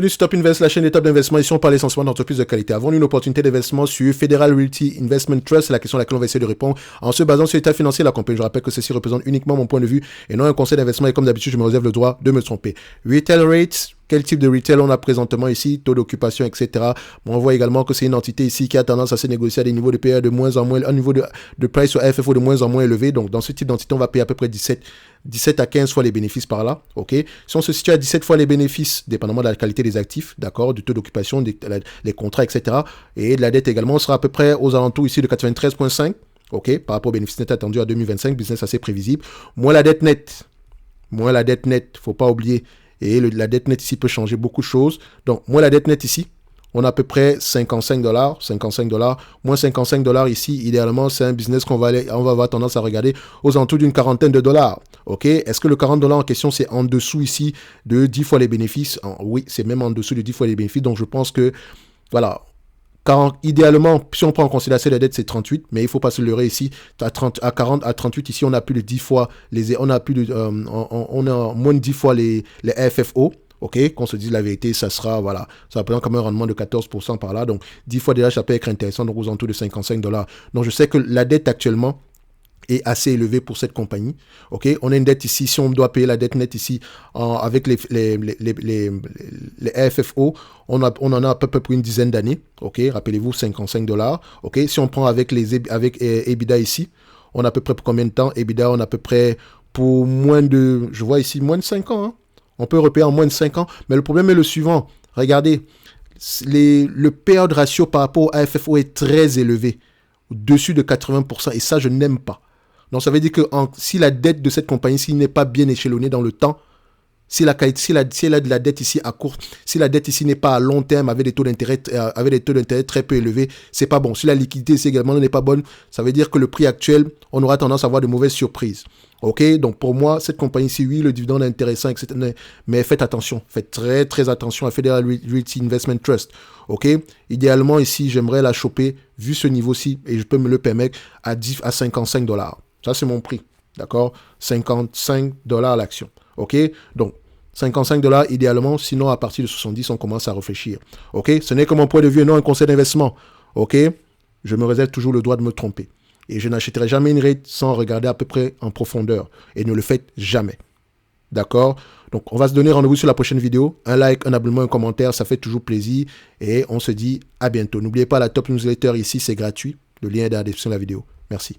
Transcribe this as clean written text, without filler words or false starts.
Bienvenue sur Top Invest, la chaîne des top d'investissement. Ici, on parle essentiellement d'entreprises de qualité. Avons-nous une opportunité d'investissement sur Federal Realty Investment Trust? C'est la question à laquelle on va essayer de répondre en se basant sur l'état financier de la compagnie. Je rappelle que ceci représente uniquement mon point de vue et non un conseil d'investissement. Et comme d'habitude, je me réserve le droit de me tromper. Retail rates. Quel type de retail on a présentement ici, taux d'occupation, etc. Bon, on voit également que c'est une entité ici qui a tendance à se négocier à des niveaux de PE de moins en moins, un niveau de price sur FFO de moins en moins élevé. Donc, dans ce type d'entité, on va payer à peu près 17 à 15 fois les bénéfices par là. Ok. Si on se situe à 17 fois les bénéfices, dépendamment de la qualité des actifs, d'accord, du taux d'occupation, les contrats, etc. Et de la dette également, on sera à peu près aux alentours ici de 93,5. Ok. Par rapport aux bénéfices nets attendus à 2025, business assez prévisible. Moins la dette nette, faut pas oublier. Et la dette nette ici peut changer beaucoup de choses. Donc, moins la dette nette ici, on a à peu près $55. Moins $55 ici, idéalement, c'est un business on va avoir tendance à regarder aux alentours d'une quarantaine de dollars. Ok? Est-ce que le $40 en question, c'est en dessous ici de 10 fois les bénéfices? Oui, c'est même en dessous de 10 fois les bénéfices. Donc, je pense que, voilà. Idéalement, si on prend en considération la dette, c'est 38, mais il ne faut pas se leurrer ici. À 40, à 38, ici, on a plus de 10 fois on a moins de 10 fois les FFO. Ok, qu'on se dise la vérité, ça représente quand même un rendement de 14% par là. Donc, 10 fois déjà, ça peut être intéressant, donc aux alentours de $55. Donc, je sais que la dette actuellement est assez élevé pour cette compagnie. Ok, on a une dette ici, si on doit payer la dette nette ici avec les FFO, on en a à peu près une dizaine d'années. Ok, rappelez-vous, $55. Ok, si on prend avec EBITDA ici, on a à peu près pour combien de temps? EBITDA, on a à peu près pour je vois ici, moins de 5 ans. Hein. On peut repayer en moins de 5 ans, mais le problème est le suivant. Regardez, le payout ratio par rapport à FFO est très élevé, au-dessus de 80%, et ça, je n'aime pas. Donc, ça veut dire que si la dette de cette compagnie, s'il n'est pas bien échelonnée dans le temps, si elle a de la dette ici à court, si la dette ici n'est pas à long terme avec des taux d'intérêt très peu élevés, c'est pas bon. Si la liquidité ici également n'est pas bonne, ça veut dire que le prix actuel, on aura tendance à avoir de mauvaises surprises. Ok, donc pour moi, cette compagnie-ci, oui, le dividende est intéressant, etc. Mais faites attention, faites très très attention à Federal Realty Investment Trust. Ok, idéalement ici, j'aimerais la choper, vu ce niveau-ci, et je peux me le permettre, à $55. Ça, c'est mon prix. D'accord? $55 l'action. OK? Donc, $55 idéalement. Sinon, à partir de 70, on commence à réfléchir. OK? Ce n'est que mon point de vue et non un conseil d'investissement. OK? Je me réserve toujours le droit de me tromper. Et je n'achèterai jamais une rate sans regarder à peu près en profondeur. Et ne le faites jamais. D'accord? Donc, on va se donner rendez-vous sur la prochaine vidéo. Un like, un abonnement, un commentaire, ça fait toujours plaisir. Et on se dit à bientôt. N'oubliez pas, la top newsletter ici, c'est gratuit. Le lien est dans la description de la vidéo. Merci.